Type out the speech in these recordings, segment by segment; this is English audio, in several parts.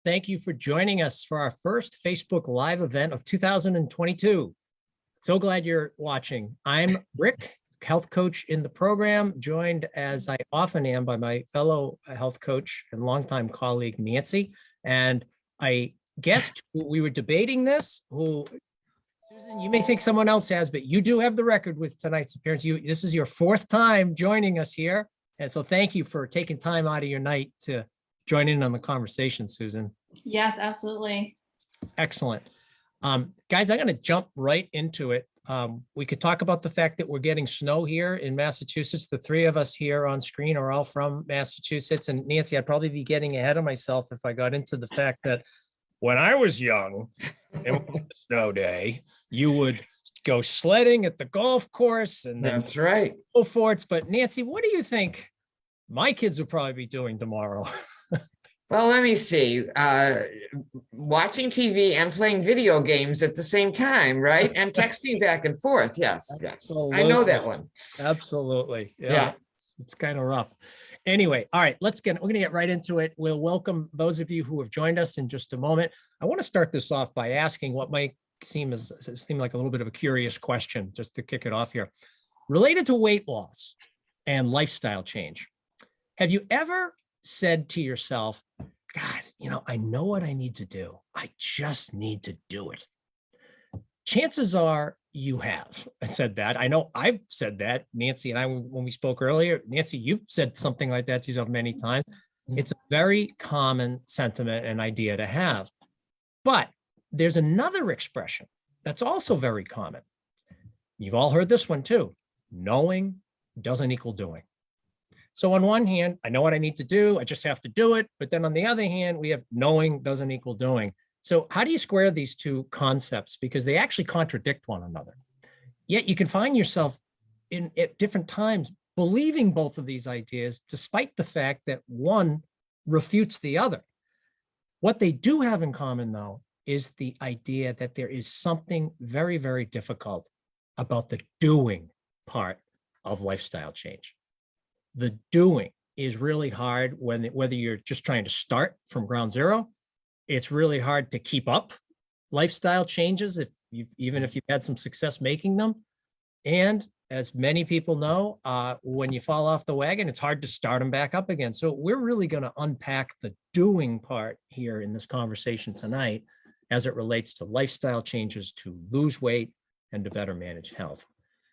Thank you for joining us for our first Facebook Live event of 2022. So glad you're watching. I'm Rick, health coach in the program, joined as I often am by my fellow health coach and longtime colleague, Nancy. And I guessed we were debating this, who, Susan, you may think someone else has, but you do have the record with tonight's appearance. This is your fourth time joining us here. And so thank you for taking time out of your night to join in on the conversation, Susan. Yes, absolutely. Excellent. Guys, I'm going to jump right into it. We could talk about the fact that we're getting snow here in Massachusetts. The three of us here on screen are all from Massachusetts. And Nancy, I'd probably be getting ahead of myself if I got into the fact that when I was young, it was a snow day, you would go sledding at the golf course and then That's right. go forts. But Nancy, what do you think my kids will probably be doing tomorrow? Well, let me see. Watching TV and playing video games at the same time, right? And texting back and forth. Yes, yes. I know that one. Absolutely. Yeah. It's kind of rough. Anyway, all right, we're going to get right into it. We'll welcome those of you who have joined us in just a moment. I want to start this off by asking what might seem like a little bit of a curious question, just to kick it off here. Related to weight loss and lifestyle change, have you ever said to yourself, God, I know what I need to do. I just need to do it. Chances are you have said that. I know I've said that. Nancy and I, when we spoke earlier, Nancy, you've said something like that to yourself many times. It's a very common sentiment and idea to have. But there's another expression that's also very common. You've all heard this one too. Knowing doesn't equal doing. So on one hand, I know what I need to do. I just have to do it. But then on the other hand, we have knowing doesn't equal doing. So how do you square these two concepts? Because they actually contradict one another. Yet you can find yourself at different times believing both of these ideas, despite the fact that one refutes the other. What they do have in common, though, is the idea that there is something very, very difficult about the doing part of lifestyle change. The doing is really hard whether you're just trying to start from ground zero. It's really hard to keep up lifestyle changes even if you've had some success making them. And as many people know, when you fall off the wagon, it's hard to start them back up again. So we're really going to unpack the doing part here in this conversation tonight as it relates to lifestyle changes to lose weight and to better manage health.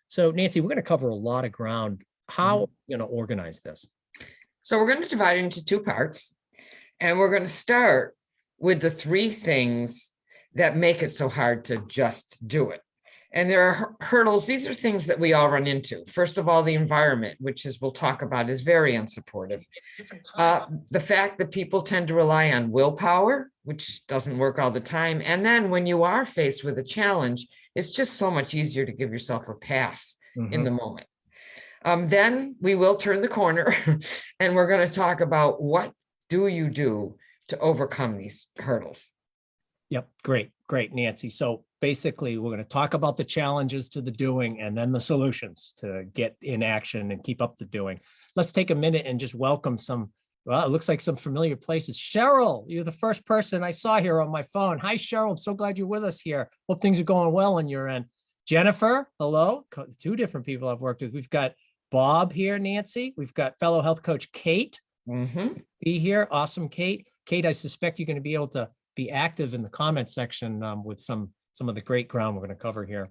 So Nancy, we're going to cover a lot of ground. How are we going to organize this? So we're going to divide it into two parts. And we're going to start with the three things that make it so hard to just do it. And there are hurdles. These are things that we all run into. First of all, the environment, which as we'll talk about, is very unsupportive. The fact that people tend to rely on willpower, which doesn't work all the time. And then when you are faced with a challenge, it's just so much easier to give yourself a pass in the moment. Then we will turn the corner and we're going to talk about what do you do to overcome these hurdles. Yep. Great, Nancy. So basically, we're going to talk about the challenges to the doing and then the solutions to get in action and keep up the doing. Let's take a minute and just welcome it looks like some familiar places. Cheryl, you're the first person I saw here on my phone. Hi, Cheryl. I'm so glad you're with us here. Hope things are going well on your end. Jennifer, hello. Two different people I've worked with. We've got Bob here, Nancy. We've got fellow health coach Kate. Be here. Awesome, Kate. Kate, I suspect you're going to be able to be active in the comment section with some of the great ground we're going to cover here.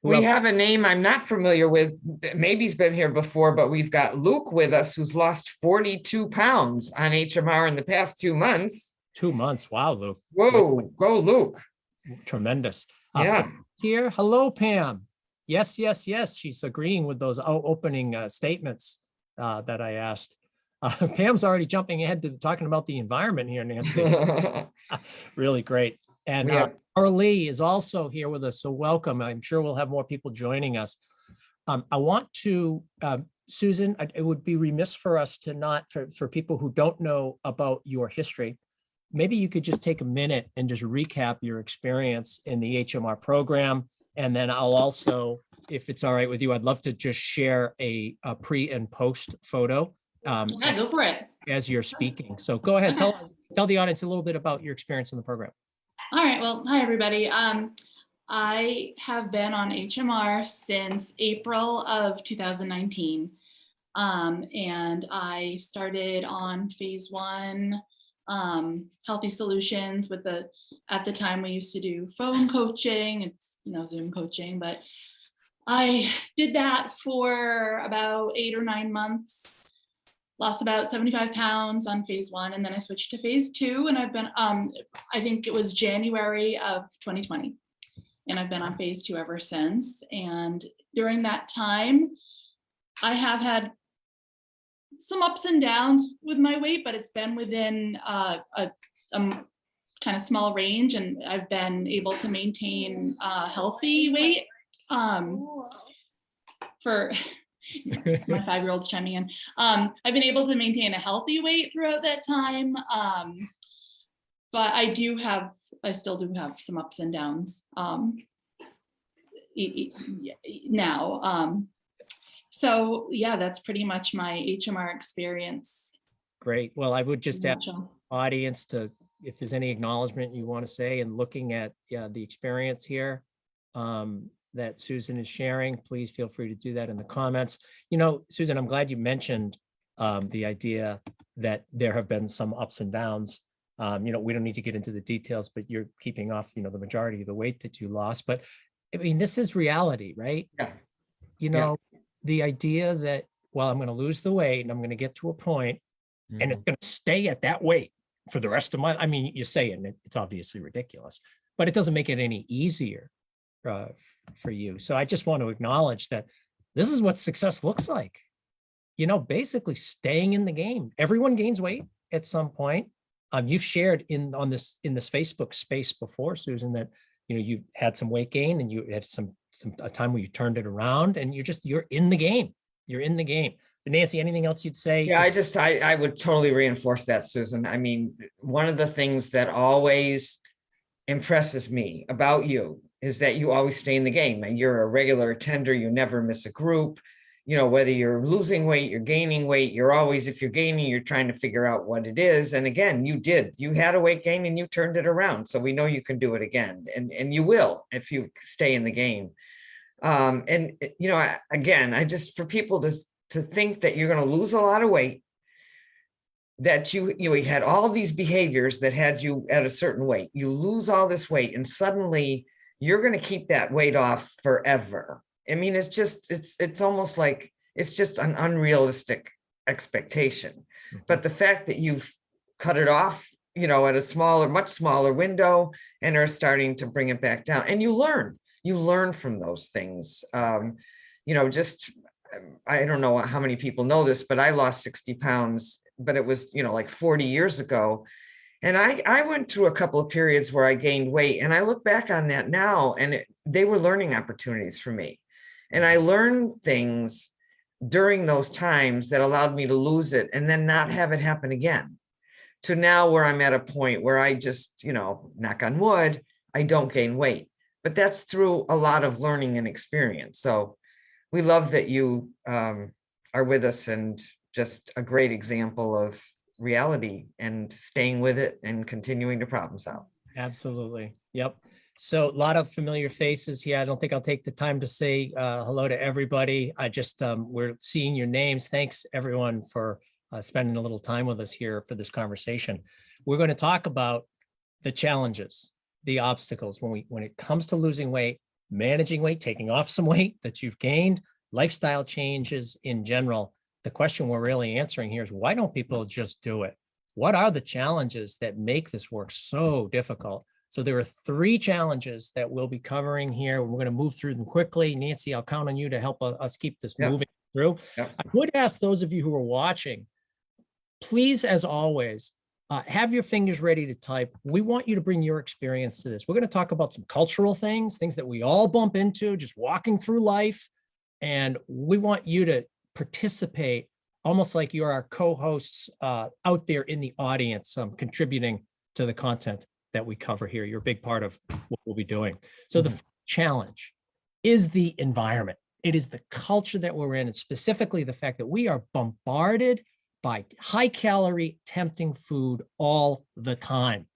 We have a name I'm not familiar with. Maybe he's been here before, but we've got Luke with us, who's lost 42 pounds on HMR in the past 2 months. 2 months. Wow, Luke. Whoa, go Luke. Tremendous. Yeah. Pam's here. Hello, Pam. Yes. She's agreeing with those opening statements that I asked. Pam's already jumping ahead to talking about the environment here, Nancy. Really great. And Arlie is also here with us, so welcome. I'm sure we'll have more people joining us. I want to, Susan, it would be remiss for us to not, for people who don't know about your history, maybe you could just take a minute and just recap your experience in the HMR program. And then I'll also, if it's all right with you, I'd love to just share a pre and post photo. Yeah, go for it. As you're speaking. So go ahead, tell Tell the audience a little bit about your experience in the program. All right. Well, hi, everybody. I have been on HMR since April of 2019. And I started on phase 1, Healthy Solutions at the time we used to do phone coaching. It's, Zoom coaching, but I did that for about 8 or 9 months, lost about 75 pounds on phase 1. And then I switched to phase 2, and I've been, I think it was January of 2020. And I've been on phase 2 ever since. And during that time, I have had some ups and downs with my weight, but it's been within a kind of small range, and I've been able to maintain healthy weight for my 5-year-old's chiming in. I've been able to maintain a healthy weight throughout that time. But I still do have some ups and downs now. So yeah, that's pretty much my HMR experience. Great. Well, I would just ask the audience to, if there's any acknowledgement you want to say, and looking at the experience here that Susan is sharing, please feel free to do that in the comments. Susan, I'm glad you mentioned the idea that there have been some ups and downs. We don't need to get into the details, but you're keeping off, the majority of the weight that you lost. But I mean, this is reality, right? Yeah. The idea that, well, I'm going to lose the weight and I'm going to get to a point and it's going to stay at that weight for the rest of I mean, you're saying it's obviously ridiculous, but it doesn't make it any easier for you. So I just want to acknowledge that this is what success looks like. Basically staying in the game. Everyone gains weight at some point. You've shared in this Facebook space before, Susan, that you had some weight gain and you had a time where you turned it around, and you're in the game. You're in the game. So Nancy, anything else you'd say? Yeah, I would totally reinforce that, Susan. I mean, one of the things that always impresses me about you is that you always stay in the game, and you're a regular attender. You never miss a group. Whether you're losing weight, you're gaining weight, you're always, if you're gaining, you're trying to figure out what it is. And again, you had a weight gain and you turned it around. So we know you can do it again, and you will if you stay in the game. Again, I just, for people to think that you're going to lose a lot of weight, that you had all these behaviors that had you at a certain weight, you lose all this weight, and suddenly you're going to keep that weight off forever. I mean, it's almost like it's just an unrealistic expectation. But the fact that you've cut it off, at a much smaller window, and are starting to bring it back down, and you learn from those things. I don't know how many people know this, but I lost 60 pounds, but it was, like 40 years ago. And I went through a couple of periods where I gained weight, and I look back on that now, and they were learning opportunities for me. And I learned things during those times that allowed me to lose it and then not have it happen again. To now where I'm at a point where I just, knock on wood, I don't gain weight. But that's through a lot of learning and experience. So we love that you are with us, and just a great example of reality and staying with it and continuing to problem solve. Absolutely. Yep. So a lot of familiar faces here. I don't think I'll take the time to say hello to everybody. I just, we're seeing your names. Thanks everyone for spending a little time with us here for this conversation. We're going to talk about the challenges, the obstacles when it comes to losing weight, managing weight, taking off some weight that you've gained, lifestyle changes in general. The question we're really answering here is, why don't people just do it? What are the challenges that make this work so difficult? So there are 3 challenges that we'll be covering here. We're going to move through them quickly. Nancy, I'll count on you to help us keep this moving through. I would ask those of you who are watching, please, as always, have your fingers ready to type. We want you to bring your experience to this. We're going to talk about some cultural things that we all bump into just walking through life. And we want you to participate almost like you're our co-hosts out there in the audience, contributing to the content that we cover here. You're a big part of what we'll be doing. So the challenge is the environment. It is the culture that we're in, and specifically the fact that we are bombarded by high calorie, tempting food all the time.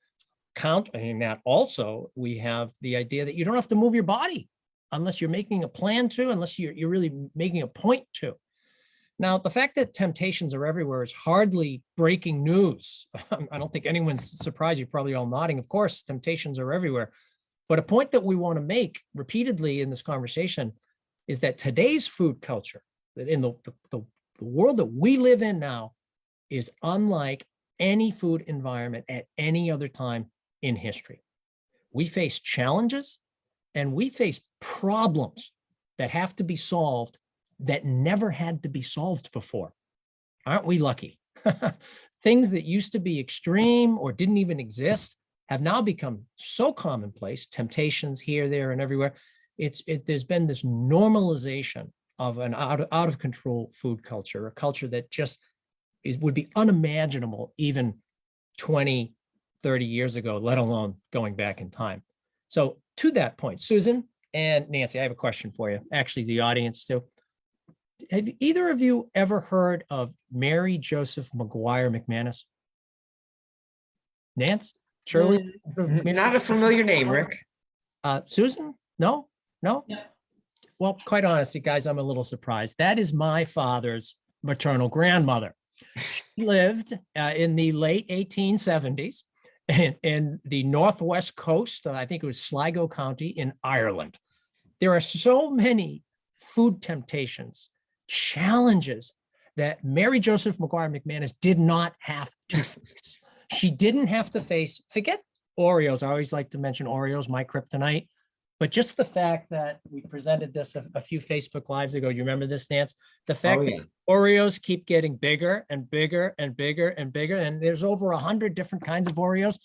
Counting that also, we have the idea that you don't have to move your body unless you're making a plan to, unless you're really making a point to. Now, the fact that temptations are everywhere is hardly breaking news. I don't think anyone's surprised. You're probably all nodding. Of course, temptations are everywhere. But a point that we want to make repeatedly in this conversation is that today's food culture, in the world that we live in now, is unlike any food environment at any other time in history. We face challenges and we face problems that have to be solved that never had to be solved before. Aren't we lucky? Things that used to be extreme or didn't even exist have now become so commonplace, temptations here, there, and everywhere. There's been this normalization of an out of control food culture, a culture that just would be unimaginable even 20, 30 years ago, let alone going back in time. So to that point, Susan and Nancy, I have a question for you. Actually, the audience too. Have either of you ever heard of Mary Joseph McGuire McManus? Nance? Shirley? Not a familiar name, Rick. Susan? No? No. Well, quite honestly, guys, I'm a little surprised. That is my father's maternal grandmother. She lived in the late 1870s in the northwest coast. I think it was Sligo County in Ireland. There are so many food temptations, challenges that Mary Joseph McGuire McManus did not have to face. She didn't have to face, forget Oreos. I always like to mention Oreos, my kryptonite. But just the fact that we presented this a few Facebook Lives ago, you remember this, Nance? The fact that Oreos keep getting bigger and bigger and bigger and bigger, and there's over 100 different kinds of Oreos.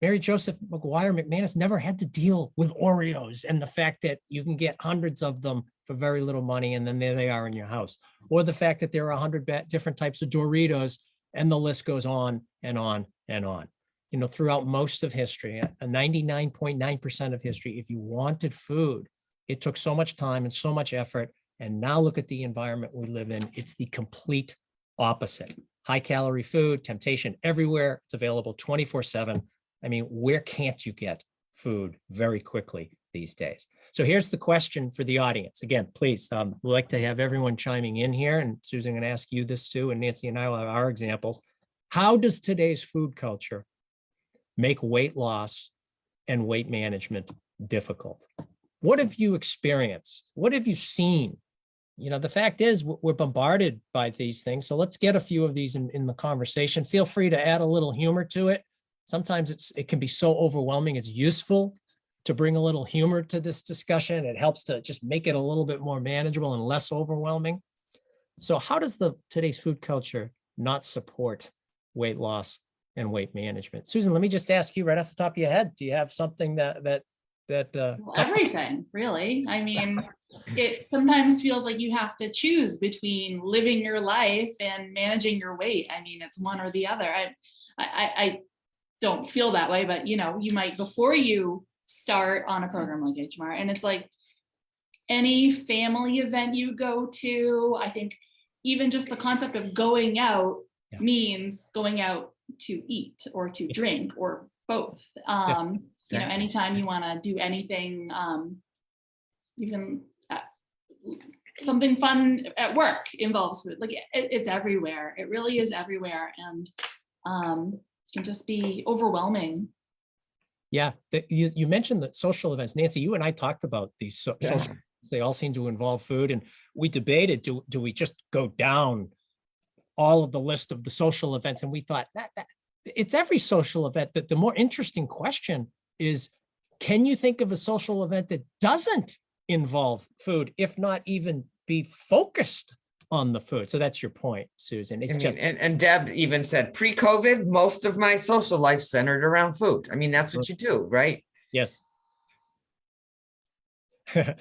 Mary Joseph McGuire McManus never had to deal with Oreos and the fact that you can get hundreds of them for very little money, and then there they are in your house. Or the fact that there are 100 different types of Doritos, and the list goes on and on and on. You know, throughout most of history, a 99.9% of history, if you wanted food, it took so much time and so much effort. And now look at the environment we live in. It's the complete opposite. High calorie food, temptation everywhere. It's available 24/7. I mean, where can't you get food very quickly these days? So here's the question for the audience. Again, please, we'd like to have everyone chiming in here. And Susan, I'm going to ask you this too. And Nancy and I will have our examples. How does today's food culture make weight loss and weight management difficult? What have you experienced? What have you seen? You know, the fact is we're bombarded by these things. So let's get a few of these in the conversation. Feel free to add a little humor to it. Sometimes it can be so overwhelming. It's useful to bring a little humor to this discussion. It helps to just make it a little bit more manageable and less overwhelming. So how does today's food culture not support weight loss and weight management? Susan, let me just ask you right off the top of your head, do you have something that Well, everything, really. I mean, it sometimes feels like you have to choose between living your life and managing your weight. I mean, it's one or the other. I don't feel that way, but you know, you might before you start on a program like HMR, and it's like any family event you go to, I think even just the concept of going out means going out to eat or to drink or both. Exactly. You know, anytime you want to do anything, even something fun at work involves food. Like it's everywhere. It really is everywhere, and can just be overwhelming. Yeah, you mentioned that social events. Nancy, you and I talked about these social events. They all seem to involve food, and we debated, do we just go down all of the list of the social events? And we thought that it's every social event. That the more interesting question is, can you think of a social event that doesn't involve food, if not even be focused on the food? So that's your point, Susan. It's and Deb even said pre-COVID, most of my social life centered around food. I mean, that's what you do, right? Yes.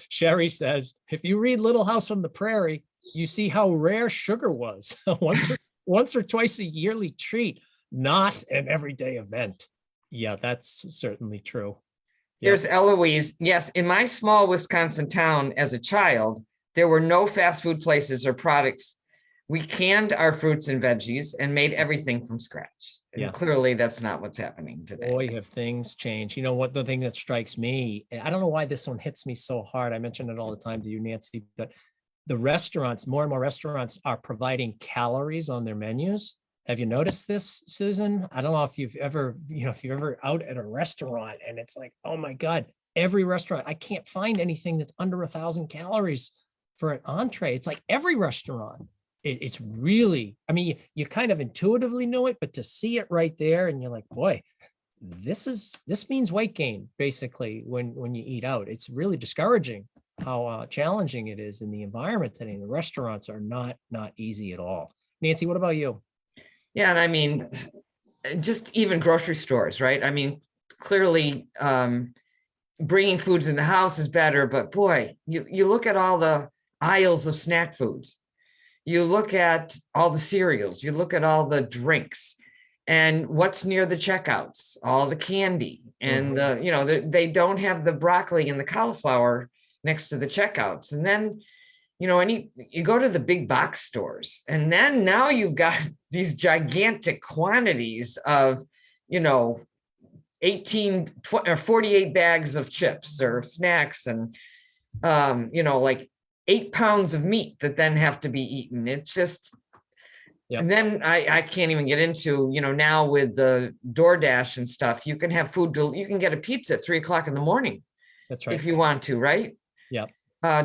Sherry says, if you read Little House on the Prairie, you see how rare sugar was. once or twice a yearly treat, not an everyday event. Yeah, that's certainly true. Here's Eloise. Yes, in my small Wisconsin town as a child, there were no fast food places or products We canned our fruits and veggies and made everything from scratch. And Yeah. clearly that's not what's happening today. Boy, have things changed. You know what, the thing that strikes me, I don't know why this one hits me so hard. I mention it all the time to you, Nancy, but the restaurants, more and more restaurants are providing calories on their menus. Have you noticed this, Susan? I don't know if you've ever, if you're ever out at a restaurant and it's like, oh my God, every restaurant, I can't find anything that's under 1,000 calories for an entree. It's like every restaurant. It's really, I mean, you kind of intuitively know it, but to see it right there and you're like, boy, this means weight gain, basically, when you eat out. It's really discouraging how challenging it is in the environment today. The restaurants are not easy at all. Nancy, what about you? Yeah, and I mean, just even grocery stores, right? I mean, clearly bringing foods in the house is better, but boy, you look at all the aisles of snack foods. You look at all the cereals, you look at all the drinks, and what's near the checkouts, all the candy. And, they don't have the broccoli and the cauliflower next to the checkouts. And then, you go to the big box stores, and then now you've got these gigantic quantities of, 18 or 48 bags of chips or snacks, and, like 8 pounds of meat that then have to be eaten. It's just, Yep. And then I can't even get into, now with the DoorDash and stuff, you can have food, you can get a pizza at 3 o'clock in the morning. That's right. If you want to, right? Yep.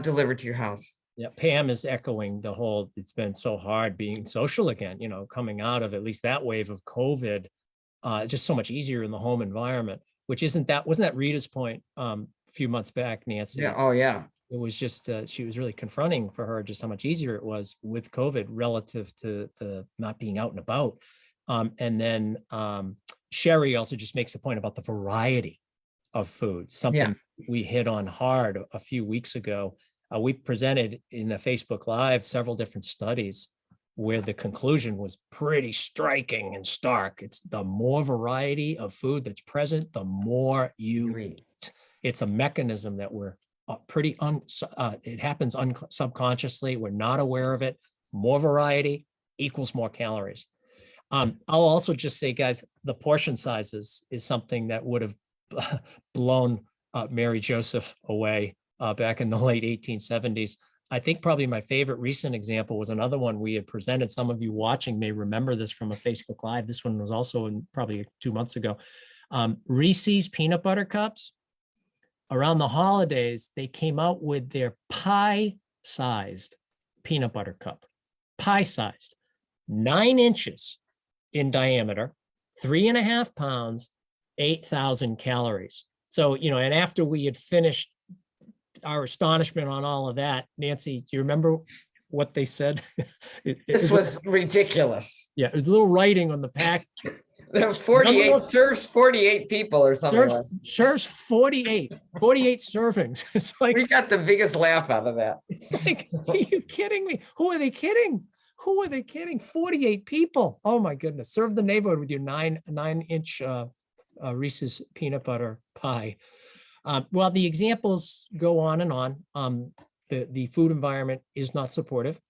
Delivered to your house. Yeah, Pam is echoing the whole, it's been so hard being social again, coming out of at least that wave of COVID, just so much easier in the home environment, which wasn't that Rita's point a few months back, Nancy? Yeah. Oh, yeah. It was just, she was really confronting for her just how much easier it was with COVID relative to the not being out and about. And then Sherry also just makes a point about the variety of foods, something we hit on hard a few weeks ago. We presented in a Facebook Live several different studies where the conclusion was pretty striking and stark. It's the more variety of food that's present, the more you eat. It's a mechanism that we're it happens subconsciously. We're not aware of it. More variety equals more calories. I'll also just say, guys, the portion sizes is something that would have blown Mary Joseph away back in the late 1870s. I think probably my favorite recent example was another one we had presented. Some of you watching may remember this from a Facebook Live. This one was also probably 2 months ago. Reese's peanut butter cups. Around the holidays, they came out with their pie-sized peanut butter cup. Pie-sized, 9 inches in diameter, 3.5 pounds, 8,000 calories. So, and after we had finished our astonishment on all of that, Nancy, do you remember what they said? This was ridiculous. Yeah, it was a little writing on the pack. That was 48, serves 48 people or something. Serves 48 servings. It's like, we got the biggest laugh out of that. It's like, are you kidding me? Who are they kidding? 48 people. Oh my goodness. Serve the neighborhood with your 9-inch Reese's peanut butter pie. Well, the examples go on and on. The food environment is not supportive.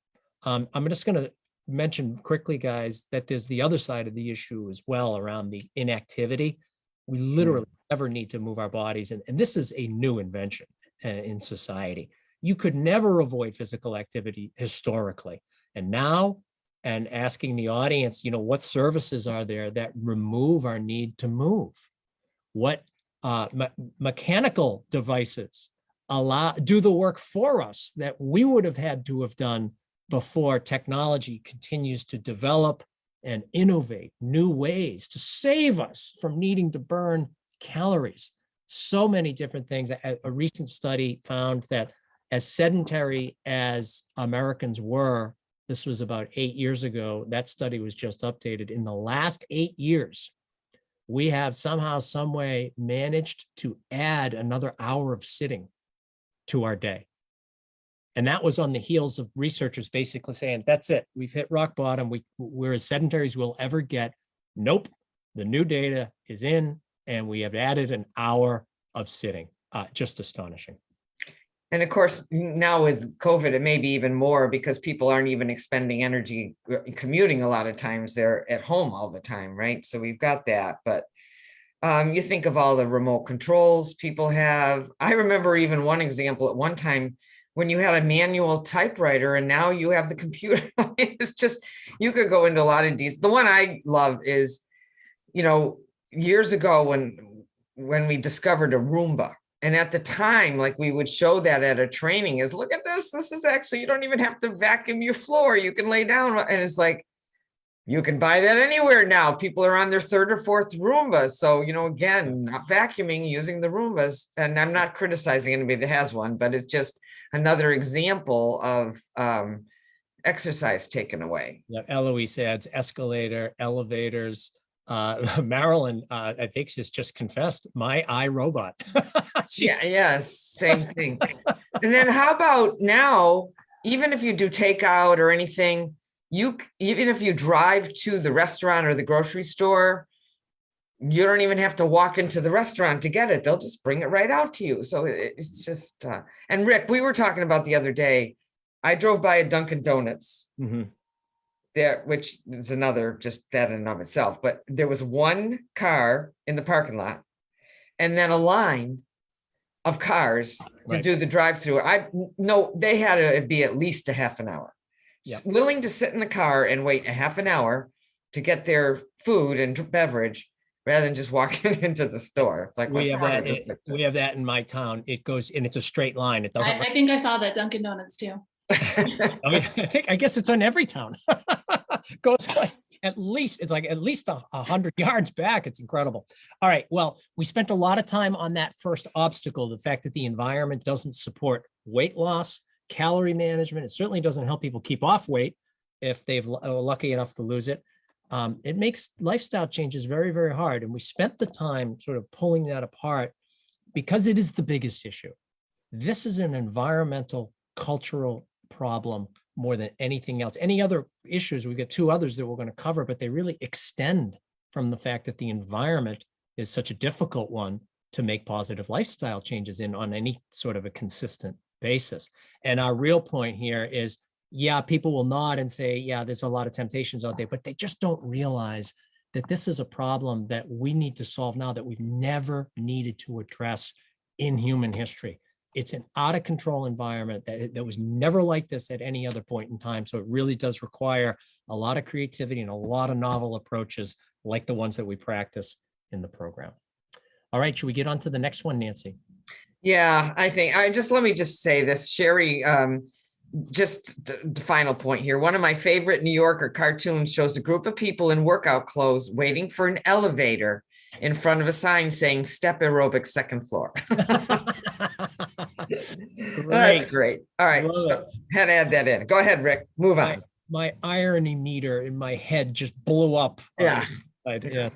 I'm just going to mention quickly, guys, that there's the other side of the issue as well around the inactivity. We literally never need to move our bodies. And this is a new invention in society. You could never avoid physical activity historically. And now, and asking the audience, what services are there that remove our need to move? What mechanical devices do the work for us that we would have had to have done before technology continues to develop and innovate new ways to save us from needing to burn calories? So many different things. A recent study found that as sedentary as Americans were, this was about 8 years ago, that study was just updated. In the last 8 years, we have somehow, some way managed to add another hour of sitting to our day. And that was on the heels of researchers basically saying, that's it, we've hit rock bottom. We're as sedentary as we'll ever get. Nope, the new data is in, and we have added an hour of sitting. Just astonishing. And of course, now with COVID, it may be even more because people aren't even expending energy commuting a lot of times. They're at home all the time, right? So we've got that. But you think of all the remote controls people have. I remember even one example at one time when you had a manual typewriter and now you have the computer. It's just, you could go into a lot of details. The one I love is, years ago when we discovered a Roomba. And at the time, like we would show that at a training is, look at this. This is actually, you don't even have to vacuum your floor. You can lay down. And it's like, you can buy that anywhere now. People are on their third or fourth Roomba. So, again, not vacuuming, using the Roombas. And I'm not criticizing anybody that has one, but it's just another example of exercise taken away. Yeah, Eloise adds escalator, elevators. Marilyn, I think she's just confessed, my iRobot. Yes, same thing. And then how about now, even if you do takeout or anything, even if you drive to the restaurant or the grocery store, you don't even have to walk into the restaurant to get it. They'll just bring it right out to you. So it's just, and Rick, we were talking about the other day, I drove by a Dunkin' Donuts. Mm-hmm. There, which is another, just that in and of itself, but there was one car in the parking lot and then a line of cars to do the drive-through. They had to be at least a half an hour. Yep. Willing to sit in the car and wait a half an hour to get their food and beverage rather than just walking into the store. It's like, we have that in my town. It goes, and it's a straight line. It doesn't. I think I saw that Dunkin' Donuts too. I guess it's on every town. Goes like at least 100 yards back. It's incredible. All right. Well, we spent a lot of time on that first obstacle, the fact that the environment doesn't support weight loss, calorie management. It certainly doesn't help people keep off weight if they've lucky enough to lose it. It makes lifestyle changes very, very hard. And we spent the time sort of pulling that apart because it is the biggest issue. This is an environmental, cultural problem more than anything else. Any other issues, we've got two others that we're going to cover, but they really extend from the fact that the environment is such a difficult one to make positive lifestyle changes in on any sort of a consistent basis. And our real point here is, yeah, people will nod and say, yeah, there's a lot of temptations out there, but they just don't realize that this is a problem that we need to solve now that we've never needed to address in human history. It's an out of control environment that was never like this at any other point in time. So it really does require a lot of creativity and a lot of novel approaches like the ones that we practice in the program. All right, should we get on to the next one, Nancy? Yeah, let me just say this, Sherry, just the final point here. One of my favorite New Yorker cartoons shows a group of people in workout clothes waiting for an elevator in front of a sign saying step aerobics second floor. That's great. All right. Had to add that in. Go ahead, Rick. Move on. My irony meter in my head just blew up. Yeah. Yeah.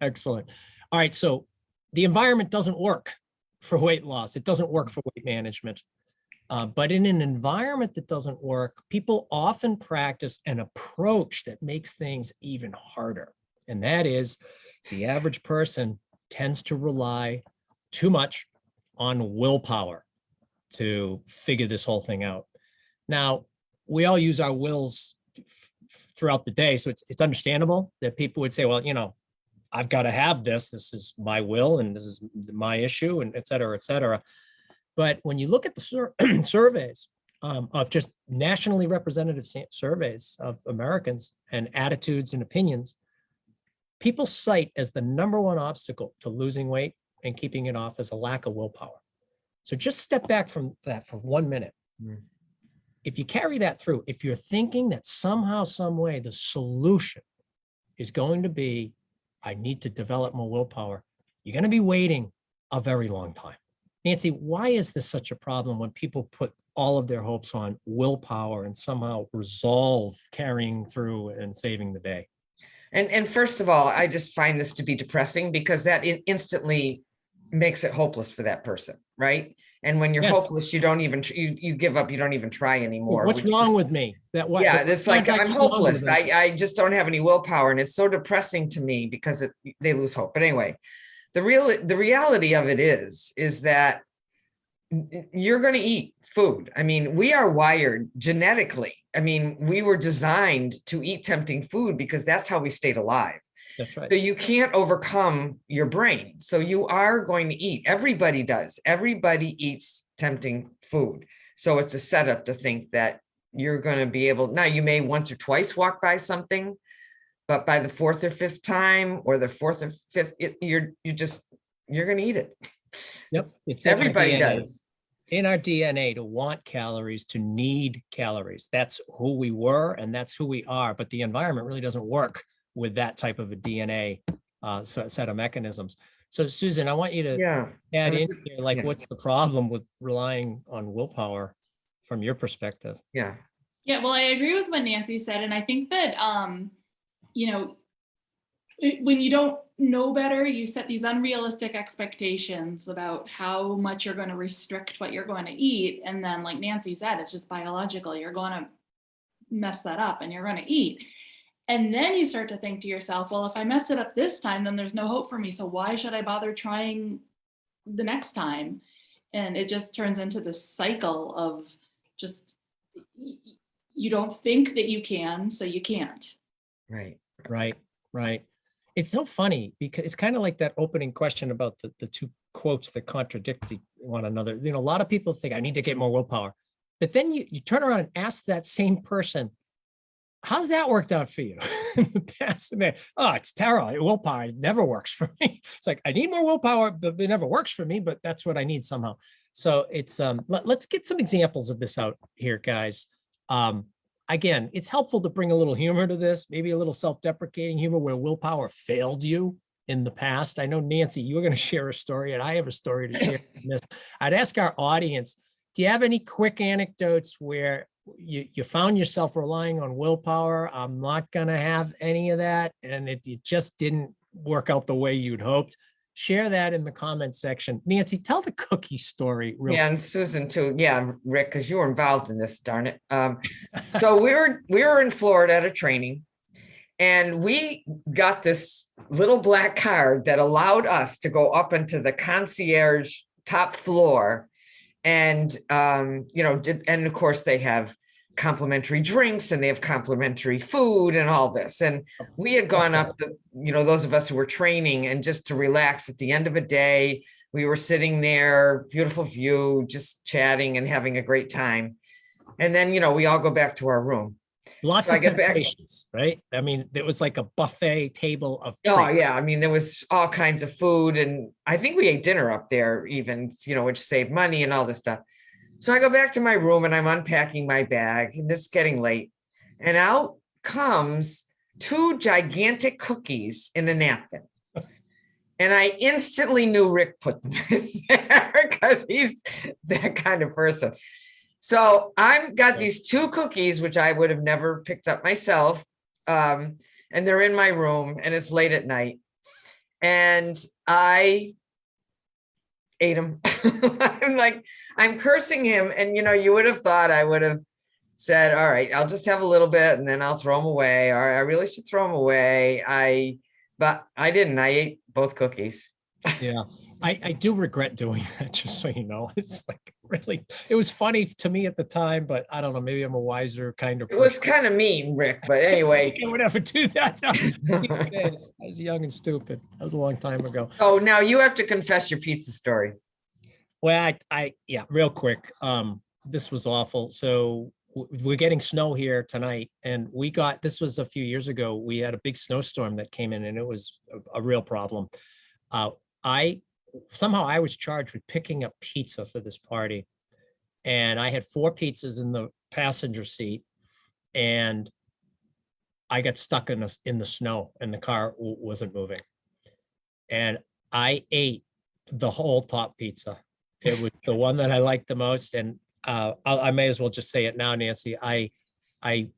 Excellent. All right. So the environment doesn't work for weight loss. It doesn't work for weight management. But in an environment that doesn't work, people often practice an approach that makes things even harder. And that is the average person tends to rely too much on willpower to figure this whole thing out. Now, we all use our wills throughout the day. So it's understandable that people would say, well, I've got to have this. This is my will and this is my issue and et cetera, et cetera. But when you look at the surveys of just nationally representative surveys of Americans and attitudes and opinions, people cite as the number one obstacle to losing weight and keeping it off as a lack of willpower. So just step back from that for 1 minute. If you carry that through, if you're thinking that somehow, some way, the solution is going to be, I need to develop more willpower, you're going to be waiting a very long time. Nancy, why is this such a problem when people put all of their hopes on willpower and somehow resolve carrying through and saving the day? And first of all, I just find this to be depressing because that instantly makes it hopeless for that person, right? And when you're hopeless, you don't even, you give up, you don't even try anymore. What's wrong with me? Yeah, it's like, I'm hopeless. I just don't have any willpower. And it's so depressing to me because they lose hope. But anyway, the reality of it is that you're going to eat food. I mean, we are wired genetically. I mean, we were designed to eat tempting food because that's how we stayed alive. That's right. So you can't overcome your brain. So you are going to eat. Everybody does. Everybody eats tempting food. So it's a setup to think that you're going to be able, now you may once or twice walk by something, but by the fourth or fifth time or the fourth or fifth, you're going to eat it. Yep. It's in our Everybody DNA. does. In our DNA to want calories, to need calories. That's who we were and that's who we are. But the environment really doesn't work with that type of a DNA set of mechanisms. So Susan, I want you to Yeah. add I was in just- here, like, yeah. what's the problem with relying on willpower from your perspective? Yeah. Yeah, well, I agree with what Nancy said. And I think that, you know, when you don't know better, you set these unrealistic expectations about how much you're going to restrict what you're going to eat. And then, like Nancy said, it's just biological. You're going to mess that up and you're going to eat. And then you start to think to yourself, well, if I mess it up this time, then there's no hope for me. So why should I bother trying the next time? And it just turns into this cycle of just, you don't think that you can, so you can't. Right. Right, right. It's so funny because it's kind of like that opening question about the two quotes that contradict one another. You know, a lot of people think I need to get more willpower, but then you turn around and ask that same person, how's that worked out for you in the past? And oh, it's terrible. Willpower it never works for me. It's like, I need more willpower, but it never works for me, but that's what I need somehow. So it's, let's get some examples of this out here, guys. Again, it's helpful to bring a little humor to this, maybe a little self-deprecating humor where willpower failed you in the past. I know, Nancy, you were going to share a story and I have a story to share in this. I'd ask our audience, do you have any quick anecdotes where you found yourself relying on willpower? I'm not going to have any of that. And it just didn't work out the way you'd hoped. Share that in the comment section. Nancy, tell the cookie story real Yeah, and Susan too. Yeah, Rick, because you were involved in this, darn it. So we were in Florida at a training, and we got this little black card that allowed us to go up into the concierge top floor, and you know, and of course they have complimentary drinks and they have complimentary food and all this. And we had gone up, you know, those of us who were training, and just to relax at the end of a day, we were sitting there, beautiful view, just chatting and having a great time. And then, you know, we all go back to our room. Lots So I of get back- temptations, right? I mean, it was like a buffet table of Oh treats. yeah, I mean, there was all kinds of food, and I think we ate dinner up there even, you know, which saved money and all this stuff. So I go back to my room and I'm unpacking my bag, and it's getting late. And out comes 2 gigantic cookies in a napkin. And I instantly knew Rick put them in there because he's that kind of person. So I've got these 2 cookies, which I would have never picked up myself. And they're in my room and it's late at night. And I ate them. I'm cursing him. And, you know, you would have thought I would have said, all right, I'll just have a little bit and then I'll throw them away. Or I really should throw them away. But I didn't. I ate both cookies. Yeah, I do regret doing that, just so you know. It's like really, it was funny to me at the time, but I don't know, maybe I'm a wiser kind of It was person. kind of mean, Rick, but anyway. I would never do that. No. These days, I was young and stupid. That was a long time ago. Oh, now you have to confess your pizza story. Well, yeah, real quick. This was awful. So we're getting snow here tonight, and this was a few years ago. We had a big snowstorm that came in, and it was a real problem. Somehow I was charged with picking up pizza for this party, and I had 4 pizzas in the passenger seat, and I got stuck in the snow, and the car wasn't moving, and I ate the whole top pizza. It was the one that I liked the most, and I may as well just say it now, Nancy. I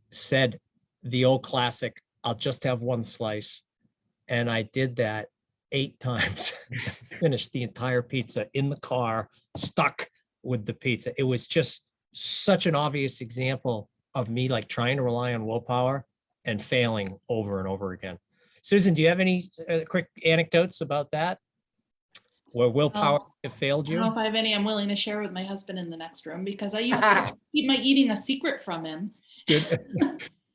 said the old classic, I'll just have 1 slice, and I did that 8 times. Finished the entire pizza in the car, stuck with the pizza. It was just such an obvious example of me like trying to rely on willpower and failing over and over again. Susan, do you have any quick anecdotes about that? where willpower Well, have failed I don't know you? if I have any I'm willing to share with my husband in the next room because I used to keep my eating a secret from him. Good,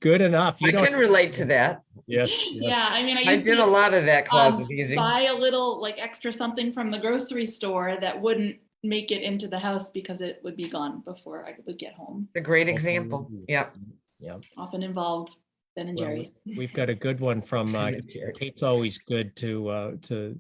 good enough. You I don't. can relate to that. Yes, Yeah, yes. I mean, I I used did a to lot of that closet easing. buy a little like extra something from the grocery store that wouldn't make it into the house because it would be gone before I would get home. A great example. Yeah. Yeah. Often involved Ben and Well, Jerry's. we've got a good one from Kate's always good to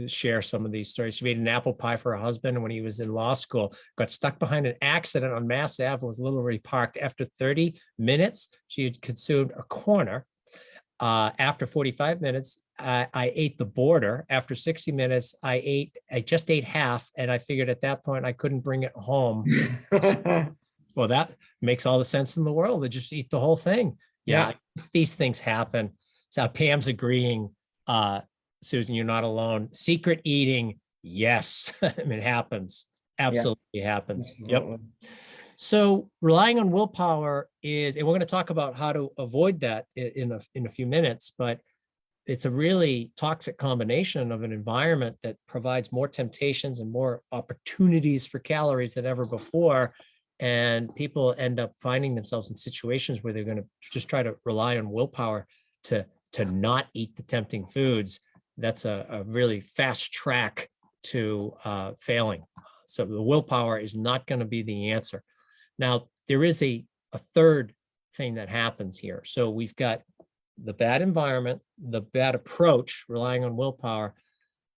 share some of these stories. She made an apple pie for her husband when he was in law school, got stuck behind an accident on Mass Ave, was literally parked. After 30 minutes, she had consumed a corner. After 45 minutes, I ate the border. After 60 minutes, I just ate half, and I figured at that point I couldn't bring it home. Well, that makes all the sense in the world to just eat the whole thing. Yeah, these things happen. So Pam's agreeing. Susan, you're not alone. Secret eating, yes, I mean, it happens. Absolutely happens. Yep. So relying on willpower is, and we're going to talk about how to avoid that in a few minutes, but it's a really toxic combination of an environment that provides more temptations and more opportunities for calories than ever before. And people end up finding themselves in situations where they're going to just try to rely on willpower to not eat the tempting foods. That's a really fast track to failing. So the willpower is not going to be the answer. Now, there is a third thing that happens here. So we've got the bad environment, the bad approach, relying on willpower.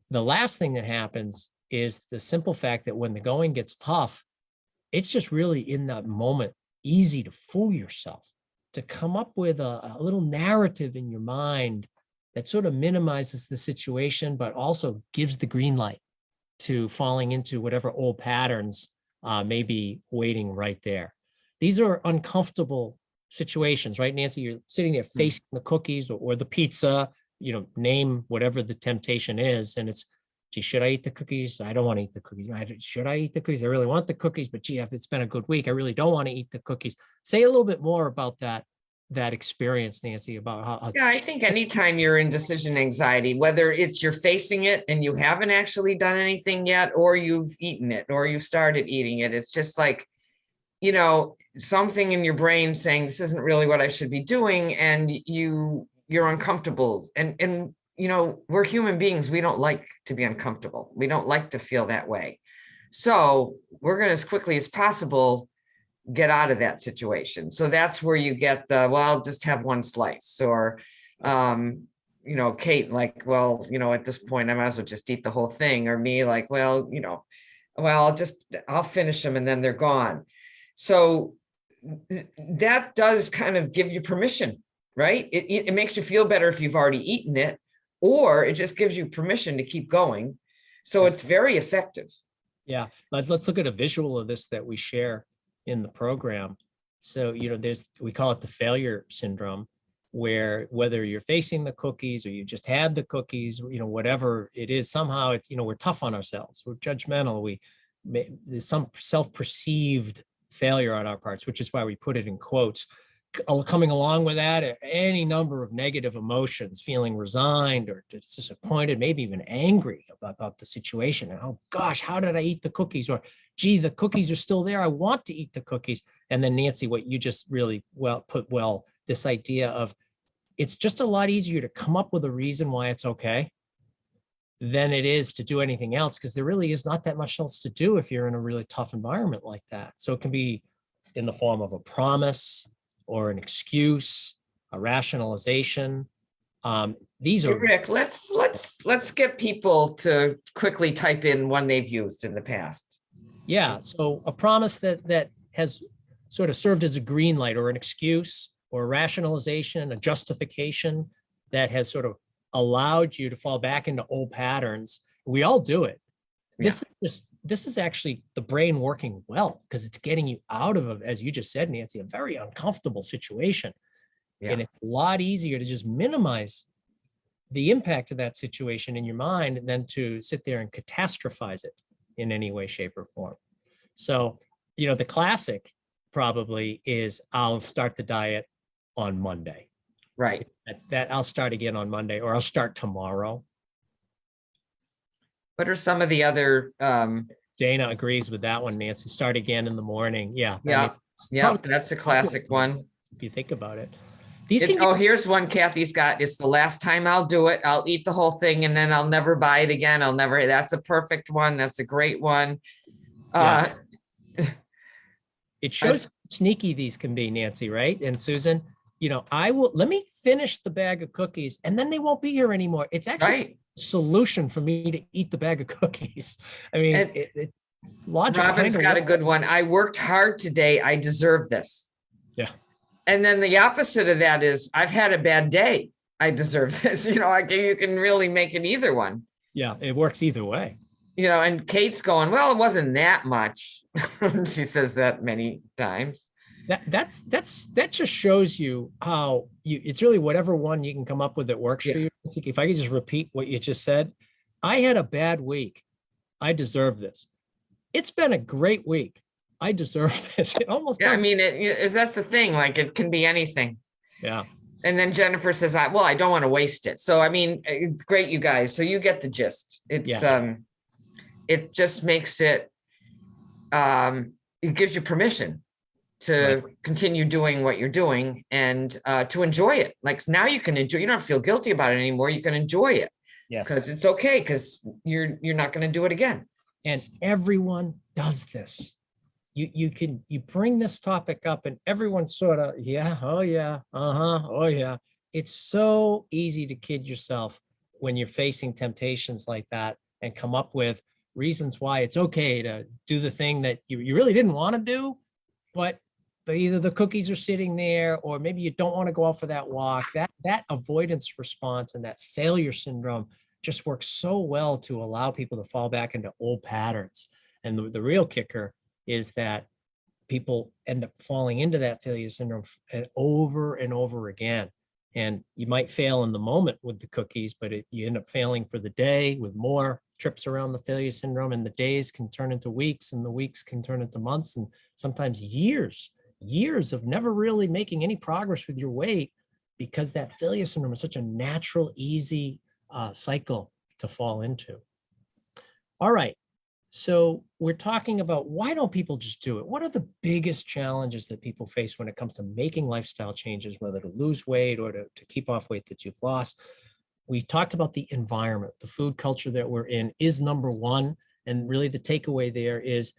The last thing that happens is the simple fact that when the going gets tough, it's just really in that moment easy to fool yourself, to come up with a little narrative in your mind that sort of minimizes the situation, but also gives the green light to falling into whatever old patterns may be waiting right there. These are uncomfortable situations, right, Nancy? You're sitting there facing the cookies or the pizza, name whatever the temptation is. And it's, gee, should I eat the cookies? I don't want to eat the cookies. Should I eat the cookies? I really want the cookies, but gee, if it's been a good week, I really don't want to eat the cookies. Say a little bit more about that experience, Nancy, about how. Yeah, I think anytime you're in decision anxiety, whether it's you're facing it and you haven't actually done anything yet, or you've eaten it, or you started eating it, it's just like, something in your brain saying this isn't really what I should be doing, and you're uncomfortable. And we're human beings. We don't like to be uncomfortable. We don't like to feel that way. So we're going to, as quickly as possible, get out of that situation. So that's where you get well, I'll just have one slice, or, Kate, like, well, at this point, I might as well just eat the whole thing. Or me, like, well, I'll finish them and then they're gone. So that does kind of give you permission, right? It makes you feel better if you've already eaten it, or it just gives you permission to keep going. So it's very effective. Yeah, let's look at a visual of this that we share in the program. So, we call it the failure syndrome, where whether you're facing the cookies or you just had the cookies, whatever it is, somehow it's, we're tough on ourselves. We're judgmental. There's some self-perceived failure on our parts, which is why we put it in quotes. Coming along with that, any number of negative emotions, feeling resigned or disappointed, maybe even angry about the situation. And, oh gosh, how did I eat the cookies? Or, gee, the cookies are still there. I want to eat the cookies. And then, Nancy, what you just really put this idea of, it's just a lot easier to come up with a reason why it's okay than it is to do anything else, because there really is not that much else to do if you're in a really tough environment like that. So it can be in the form of a promise or an excuse, a rationalization. These are— Rick, let's get people to quickly type in one they've used in the past. Yeah, so a promise that has sort of served as a green light, or an excuse or a rationalization, a justification that has sort of allowed you to fall back into old patterns. We all do it. Yeah. This is actually the brain working well, because it's getting you out of, as you just said, Nancy, a very uncomfortable situation. Yeah. And it's a lot easier to just minimize the impact of that situation in your mind than to sit there and catastrophize it in any way, shape, or form. So, the classic probably is, I'll start the diet on Monday. Right. That I'll start again on Monday, or I'll start tomorrow. What are some of the other, Dana agrees with that one, Nancy. Start again in the morning. Yeah. I yeah, mean, it's yeah, probably that's a classic one. if you think about it. These can Oh, get, here's one Kathy's got. It's the last time I'll do it. I'll eat the whole thing and then I'll never buy it again. That's a perfect one. That's a great one. Yeah. It shows how sneaky these can be, Nancy, right? And Susan, let me finish the bag of cookies and then they won't be here anymore. It's actually Right. a solution for me to eat the bag of cookies. I mean, And logic. Robin's got a good one. I worked hard today. I deserve this. Yeah. And then the opposite of that is I've had a bad day. I deserve this. You can really make it either one. Yeah, it works either way. And Kate's going, well, it wasn't that much. She says that many times. That just shows you how it's really whatever one you can come up with that works for you. If I could just repeat what you just said, I had a bad week. I deserve this. It's been a great week. I deserve this. It almost I mean, that's the thing. Like it can be anything. Yeah. And then Jennifer says, I don't want to waste it. So, I mean, it's great, you guys. So you get the gist. It's, it just makes it, it gives you permission to continue doing what you're doing and to enjoy it. Like now you can enjoy, you don't feel guilty about it anymore. You can enjoy it. Yes. Because it's okay. Because you're not going to do it again. And everyone does this. You bring this topic up and everyone's sort of, oh yeah, oh yeah. It's so easy to kid yourself when you're facing temptations like that and come up with reasons why it's okay to do the thing that you really didn't want to do, but either the cookies are sitting there or maybe you don't want to go out for that walk. That avoidance response and that failure syndrome just works so well to allow people to fall back into old patterns. And the real kicker is that people end up falling into that failure syndrome over and over again. And you might fail in the moment with the cookies, but you end up failing for the day with more trips around the failure syndrome, and the days can turn into weeks and the weeks can turn into months and sometimes years of never really making any progress with your weight because that failure syndrome is such a natural, easy cycle to fall into. All right. So we're talking about why don't people just do it? What are the biggest challenges that people face when it comes to making lifestyle changes, whether to lose weight or to keep off weight that you've lost? We talked about the environment, the food culture that we're in is number one. And really the takeaway there is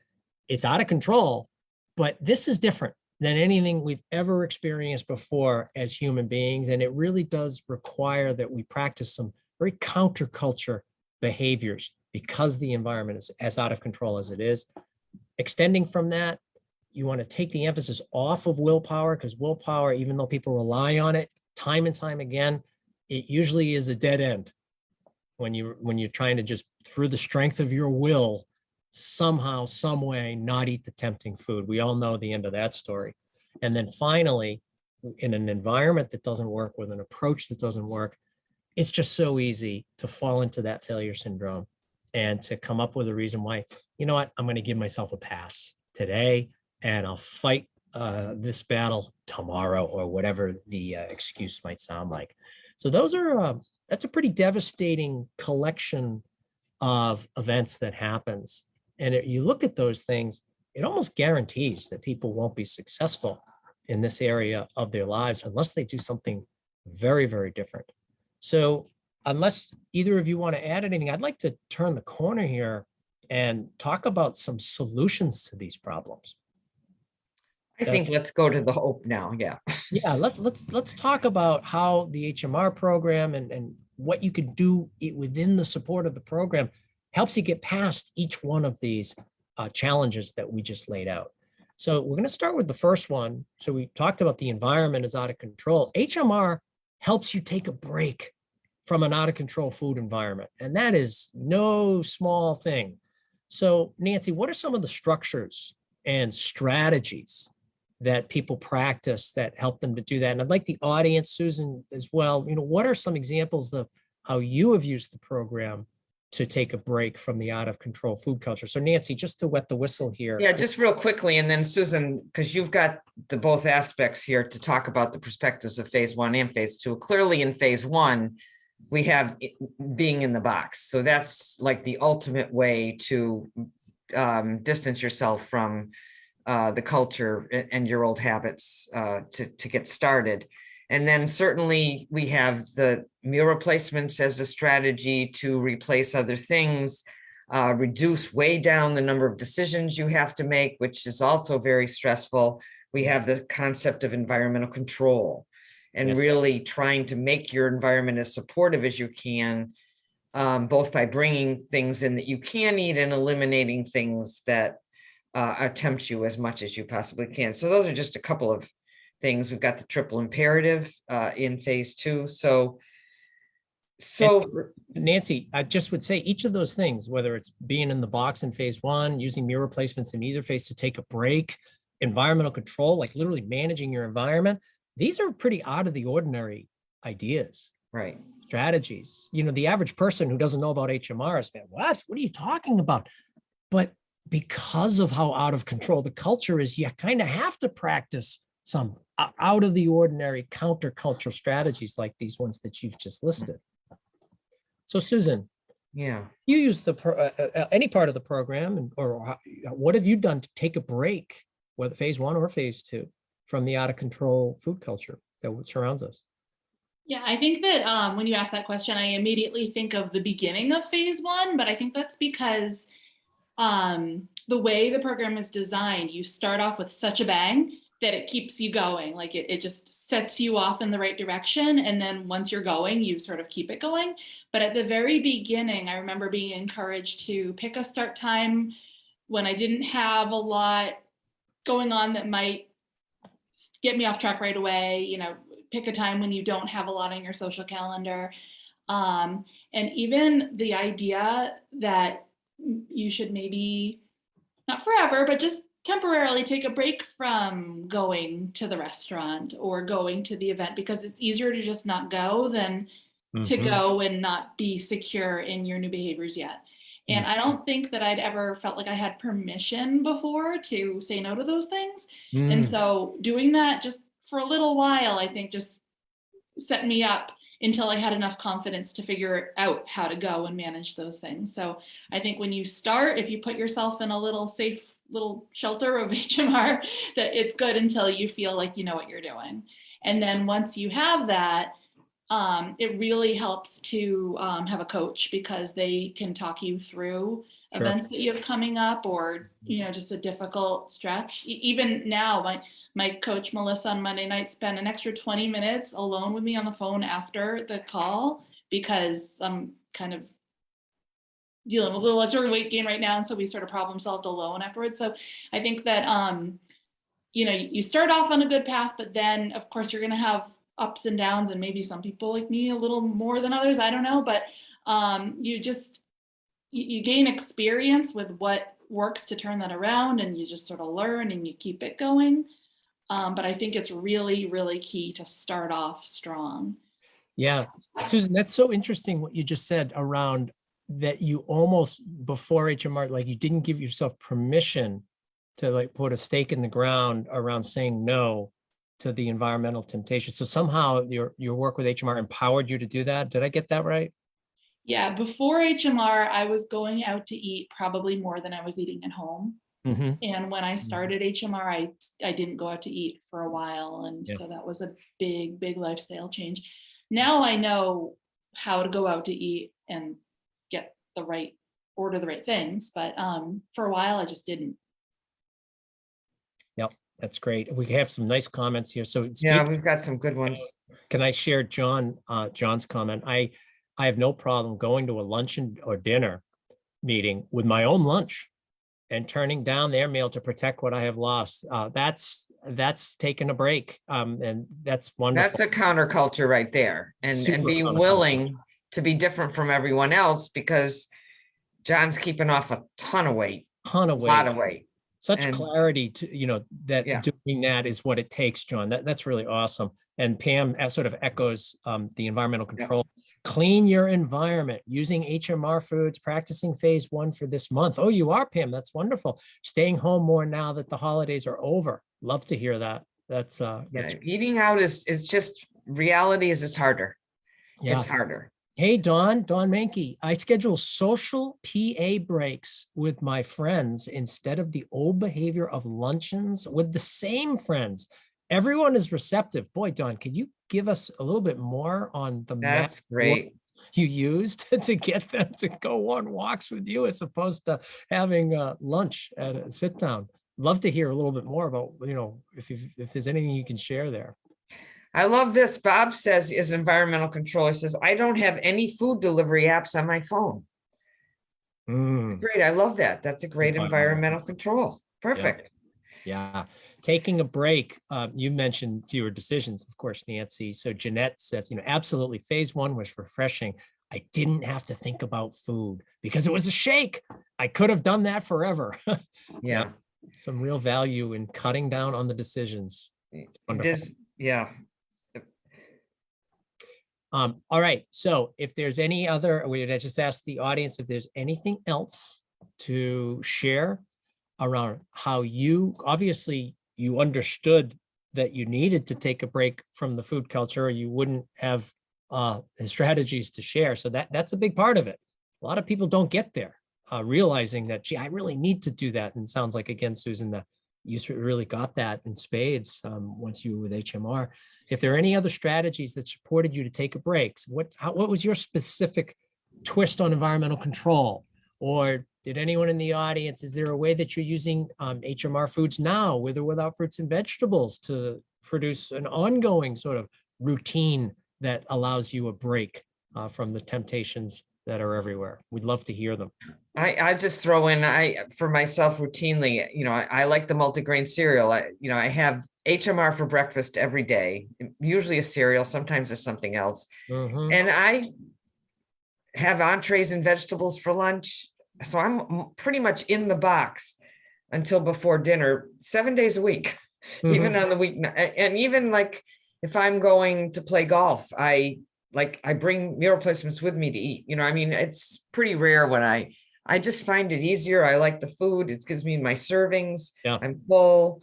it's out of control, but this is different than anything we've ever experienced before as human beings. And it really does require that we practice some very counterculture behaviors because the environment is as out of control as it is. Extending from that, you want to take the emphasis off of willpower because willpower, even though people rely on it time and time again, it usually is a dead end when you're trying to just through the strength of your will, somehow, some way, not eat the tempting food. We all know the end of that story. And then finally, in an environment that doesn't work, with an approach that doesn't work, it's just so easy to fall into that failure syndrome and to come up with a reason why, you know what, I'm going to give myself a pass today and I'll fight this battle tomorrow or whatever the excuse might sound like. So that's a pretty devastating collection of events that happens. And if you look at those things, it almost guarantees that people won't be successful in this area of their lives unless they do something very, very different. So unless either of you want to add anything, I'd like to turn the corner here and talk about some solutions to these problems. I think let's go to the hope now. Yeah. Yeah, let's talk about how the HMR program and what you can do within the support of the program helps you get past each one of these challenges that we just laid out. So we're going to start with the first one. So we talked about the environment is out of control. HMR helps you take a break from an out of control food environment. And that is no small thing. So Nancy, what are some of the structures and strategies that people practice that help them to do that? And I'd like the audience, Susan, as well, what are some examples of how you have used the program to take a break from the out of control food culture? So Nancy, just to wet the whistle here. Yeah, just real quickly. And then Susan, because you've got the both aspects here to talk about the perspectives of phase 1 and phase 2. Clearly in phase 1, we have being in the box. So that's like the ultimate way to distance yourself from the culture and your old habits to get started. And then certainly we have the meal replacements as a strategy to replace other things, reduce way down the number of decisions you have to make, which is also very stressful. We have the concept of environmental control and Yes. really trying to make your environment as supportive as you can, both by bringing things in that you can eat and eliminating things that tempt you as much as you possibly can. So those are just a couple of things. We've got the triple imperative in phase 2. So Nancy, I just would say each of those things, whether it's being in the box in phase 1, using meal replacements in either phase to take a break, environmental control, like literally managing your environment, these are pretty out of the ordinary ideas, right? Strategies. You know, the average person who doesn't know about HMRs, man, what are you talking about? But because of how out of control the culture is, you kind of have to practice some out of the ordinary countercultural strategies like these ones that you've just listed. So Susan, Yeah. you use any part of the program, or what have you done to take a break, whether phase 1 or phase 2, from the out of control food culture that surrounds us? Yeah, I think that when you ask that question, I immediately think of the beginning of phase 1, but I think that's because the way the program is designed, you start off with such a bang that it keeps you going. Like it just sets you off in the right direction. And then once you're going, you sort of keep it going. But at the very beginning, I remember being encouraged to pick a start time when I didn't have a lot going on that might get me off track right away. You know, pick a time when you don't have a lot on your social calendar. And even the idea that you should maybe, not forever, but just temporarily take a break from going to the restaurant or going to the event, because it's easier to just not go than to go and not be secure in your new behaviors yet. And I don't think that I'd ever felt like I had permission before to say no to those things. And so doing that just for a little while, I think just set me up until I had enough confidence to figure out how to go and manage those things. So I think when you start, if you put yourself in a little safe little shelter of HMR, that it's good until you feel like you know what you're doing. And then once you have that, it really helps to have a coach, because they can talk you through events that you have coming up, or, you know, just a difficult stretch. Even now, my coach, Melissa, on Monday night spent an extra 20 minutes alone with me on the phone after the call, because I'm kind of dealing with a little extra weight gain right now. And so we sort of problem solved alone afterwards. So I think that, you know, you start off on a good path, but then of course you're going to have ups and downs, and maybe some people like me a little more than others, I don't know, but you gain experience with what works to turn that around, and you just sort of learn and you keep it going. But I think it's really, really key to start off strong. Yeah, Susan, that's so interesting what you just said around that. You almost, before HMR, like you didn't give yourself permission to like put a stake in the ground around saying no to the environmental temptation. So somehow your work with HMR empowered you to do that. Did I get that right? Yeah, before HMR, I was going out to eat probably more than I was eating at home. And when I started HMR, I didn't go out to eat for a while. And so that was a big, big lifestyle change. Now I know how to go out to eat and order the right things. But for a while, I just didn't. Yep, that's great. We have some nice comments here. So Yeah, we've got some good ones. Can I share John's comment? I have no problem going to a lunch or dinner meeting with my own lunch and turning down their meal to protect what I have lost. That's taking a break. And that's wonderful. That's a counterculture right there. And being willing to be different from everyone else, because John's keeping off a ton of weight. A lot of weight. Such clarity to, you know, that doing that is what it takes, John. That's really awesome. And Pam sort of echoes the environmental control. Clean your environment using HMR foods, practicing phase 1 for this month. Oh, you are, Pam. That's wonderful. Staying home more now that the holidays are over. Love to hear that. That's eating out is just, reality is it's harder. Yeah. It's harder. Hey, Dawn Mankey. I schedule social PA breaks with my friends instead of the old behavior of luncheons with the same friends. Everyone is receptive. Boy, Dawn, can you give us a little bit more on the map That's great. you used to get them to go on walks with you as opposed to having lunch at a sit down? Love to hear a little bit more about, if there's anything you can share there. I love this. Bob says is environmental control. He says, I don't have any food delivery apps on my phone. Mm, Great. I love that. That's a great Environmental environmental control. Perfect. yeah. Taking a break. You mentioned fewer decisions, of course, Nancy. So Jeanette says, absolutely. Phase one was refreshing. I didn't have to think about food because it was a shake. I could have done that forever. Yeah. Some real value in cutting down on the decisions. It's It wonderful. is. Yeah. All right. So if there's any other, I just asked the audience if there's anything else to share around how obviously you understood that you needed to take a break from the food culture, or you wouldn't have strategies to share. So that's a big part of it. A lot of people don't get there, realizing that, gee, I really need to do that. And it sounds like, again, Susan, that you really got that in spades once you were with HMR. If there are any other strategies that supported you to take a break, what was your specific twist on environmental control? Or did anyone in the audience, is there a way that you're using HMR foods now, with or without fruits and vegetables, to produce an ongoing sort of routine that allows you a break from the temptations that are everywhere? We'd love to hear them. I just throw in, for myself routinely, I like the multigrain cereal. I have HMR for breakfast every day, usually a cereal, sometimes it's something else. Mhm. And I have entrees and vegetables for lunch. So I'm pretty much in the box until before dinner, 7 days a week, even on the week. And even like if I'm going to play golf, I bring meal replacements with me to eat. It's pretty rare when I just find it easier. I like the food. It gives me my servings. Yeah. I'm full,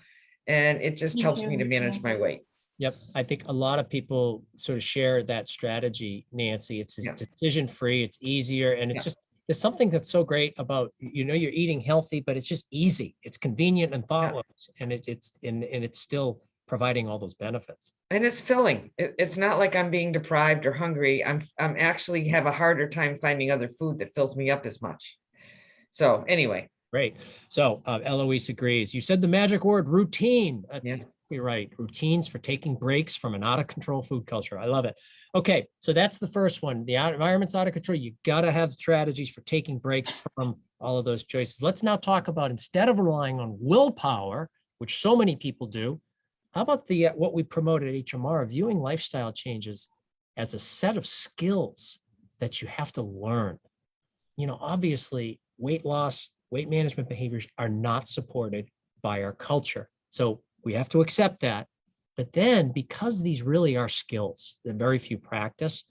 and it just Me helps too. me to manage my weight. Yep. I think a lot of people sort of share that strategy, Nancy. It's Yeah. decision free, it's easier, and it's Yeah. just, there's something that's so great about, you're eating healthy, but it's just easy. It's convenient and thoughtless, and it's still providing all those benefits. And it's filling. It's not like I'm being deprived or hungry. I'm actually have a harder time finding other food that fills me up as much. So anyway. Great. So Eloise agrees. You said the magic word, routine. That's Yeah. exactly right. Routines for taking breaks from an out of control food culture. I love it. Okay, so that's the first one. The environment's out of control. You got to have strategies for taking breaks from all of those choices. Let's now talk about, instead of relying on willpower, which so many people do, how about what we promote at HMR, viewing lifestyle changes as a set of skills that you have to learn. Obviously, weight loss, weight management behaviors are not supported by our culture. So we have to accept that. But then, because these really are skills that very few practice,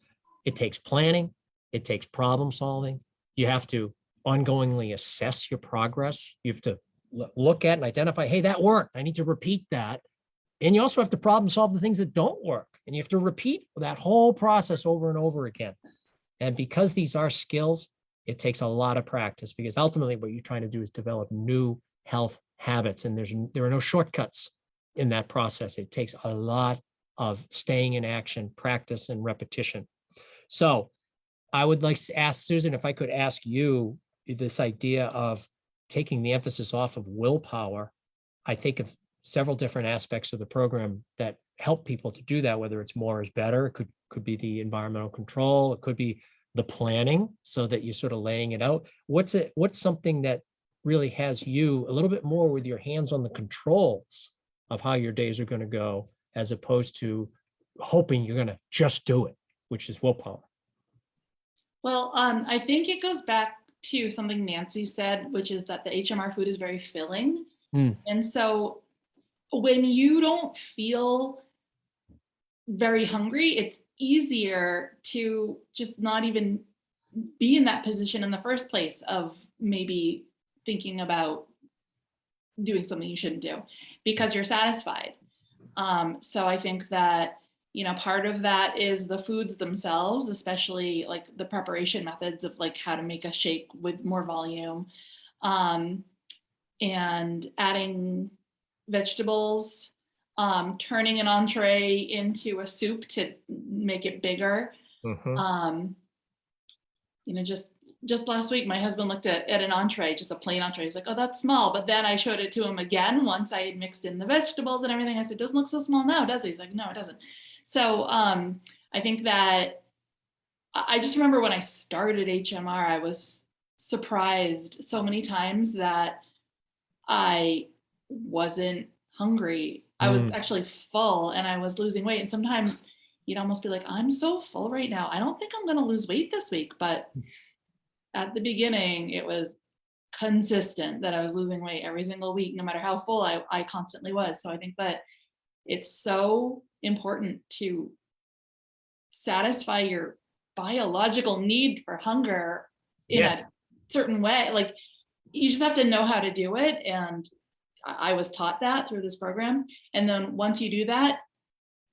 it takes planning, it takes problem solving. You have to ongoingly assess your progress. You have to look at and identify, hey, that worked. I need to repeat that. And you also have to problem solve the things that don't work. And you have to repeat that whole process over and over again. And because these are skills, it takes a lot of practice, because ultimately what you're trying to do is develop new health habits. And there are no shortcuts in that process. It takes a lot of staying in action, practice, and repetition. So I would like to ask Susan, if I could ask you this idea of taking the emphasis off of willpower. I think of several different aspects of the program that help people to do that, whether it's more is better. It could be the environmental control. It could be the planning, so that you're sort of laying it out. What's something that really has you a little bit more with your hands on the controls of how your days are going to go, as opposed to hoping you're going to just do it, which is willpower? Well, I think it goes back to something Nancy said, which is that the HMR food is very filling. And so when you don't feel very hungry, it's easier to just not even be in that position in the first place of maybe thinking about doing something you shouldn't do, because you're satisfied. So I think that, part of that is the foods themselves, especially like the preparation methods of like how to make a shake with more volume, and adding vegetables, turning an entree into a soup to make it bigger. Mhm. Just last week, my husband looked at an entree, just a plain entree. He's like, oh, that's small. But then I showed it to him again once I had mixed in the vegetables and everything. I said, doesn't look so small now, does it? He's like, no, it doesn't. So I think that I just remember when I started HMR, I was surprised so many times that I wasn't hungry. I was actually full and I was losing weight. And sometimes you'd almost be like, I'm so full right now. I don't think I'm going to lose weight this week. But at the beginning, it was consistent that I was losing weight every single week, no matter how full I constantly was. So I think that it's so important to satisfy your biological need for hunger in a certain way. Like, you just have to know how to do it. And I was taught that through this program. And then once you do that,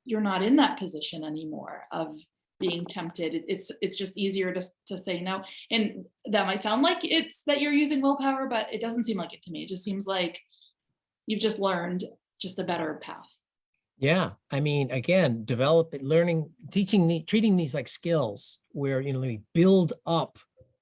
you're not in that position anymore of being tempted. It's just easier to say no. And that might sound like it's that you're using willpower, but it doesn't seem like it to me. It just seems like you've just learned just a better path. Yeah, I mean, again, learning, treating these like skills where, let me build up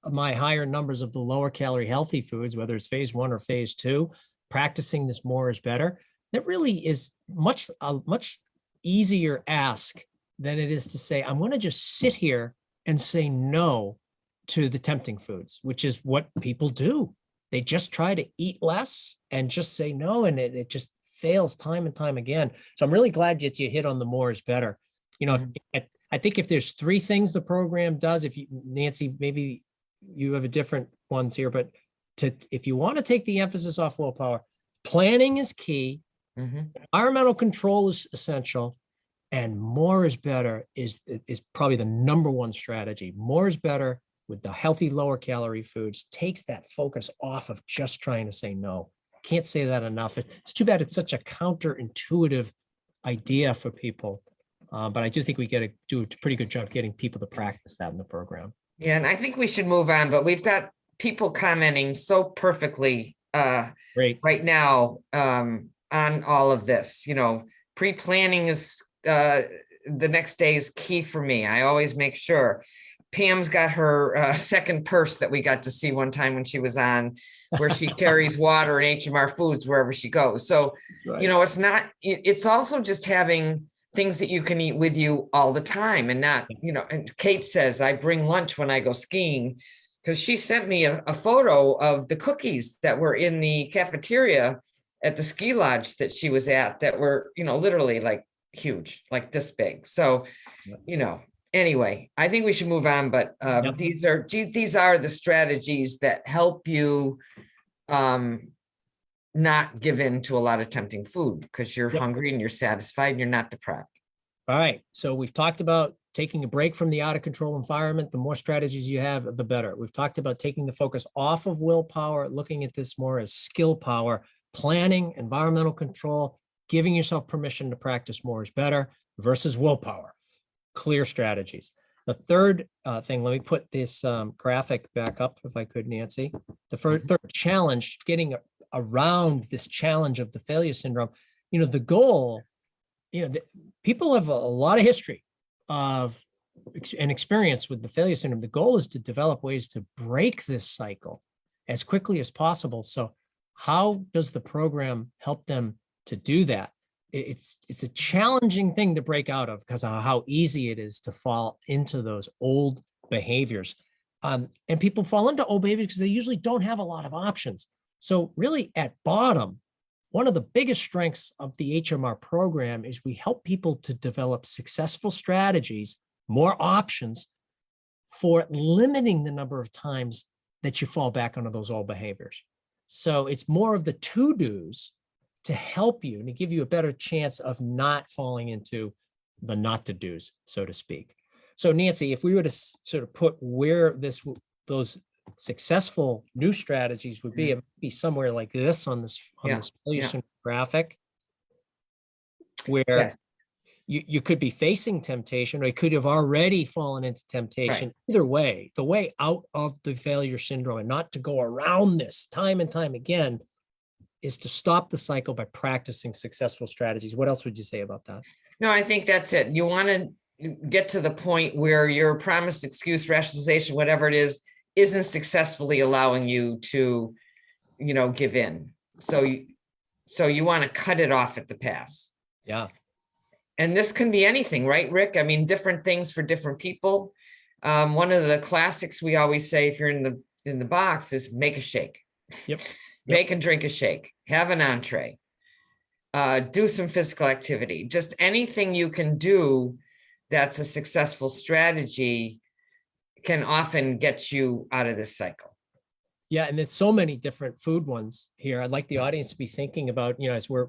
my higher numbers of the lower calorie healthy foods, whether it's phase 1 or phase 2, practicing this more is better. That really is a much easier ask than it is to say, I'm going to just sit here and say no to the tempting foods, which is what people do. They just try to eat less and just say no, and it just fails time and time again. So I'm really glad that you hit on the more is better. I think if there's 3 things the program does, Nancy, maybe you have a different ones here, but if you want to take the emphasis off willpower, planning is key. Environmental control is essential, and more is better is probably the number 1 strategy. More is better with the healthy lower calorie foods takes that focus off of just trying to say no. Can't say that enough. It's too bad it's such a counterintuitive idea for people, but I do think we do a pretty good job getting people to practice that in the program. Yeah, and I think we should move on, but we've got people commenting so perfectly Great. right now on all of this. Pre-planning is the next day is key for me. I always make sure. Pam's got her second purse that we got to see one time when she was on, where she carries water and HMR foods wherever she goes. So, right. It's also just having things that you can eat with you all the time and not, and Kate says, I bring lunch when I go skiing, because she sent me a photo of the cookies that were in the cafeteria at the ski lodge that she was at that were, literally like huge, like this big. So, anyway, I think we should move on, but these are the strategies that help you not give in to a lot of tempting food, because you're hungry and you're satisfied and you're not deprived. All right. So we've talked about taking a break from the out of control environment. The more strategies you have, the better. We've talked about taking the focus off of willpower, looking at this more as skill power, planning, environmental control, giving yourself permission to practice more is better versus willpower. Clear strategies. The third thing, let me put this graphic back up if I could, Nancy. The third challenge, getting around this challenge of the failure syndrome, the goal, people have a lot of history of and experience with the failure syndrome. The goal is to develop ways to break this cycle as quickly as possible. So how does the program help them to do that? It's a challenging thing to break out of because of how easy it is to fall into those old behaviors. And people fall into old behaviors because they usually don't have a lot of options. So really at bottom, one of the biggest strengths of the HMR program is we help people to develop successful strategies, more options for limiting the number of times that you fall back onto those old behaviors. So it's more of the to-dos to help you and to give you a better chance of not falling into the not to do's, so to speak. So Nancy, if we were to sort of put where those successful new strategies would be, it would be somewhere like this on this failure syndrome graphic, where you could be facing temptation, or you could have already fallen into temptation. Right. Either way, the way out of the failure syndrome and not to go around this time and time again is to stop the cycle by practicing successful strategies. What else would you say about that? No, I think that's it. You want to get to the point where your promised excuse, rationalization, whatever it is, isn't successfully allowing you to, give in. So you want to cut it off at the pass. Yeah. And this can be anything, right, Rick? I mean, different things for different people. One of the classics we always say, if you're in the box, is make a shake. Yep. Make and drink a shake. Have an entree. Do some physical activity. Just anything you can do that's a successful strategy can often get you out of this cycle. Yeah, and there's so many different food ones here. I'd like the audience to be thinking about, as we're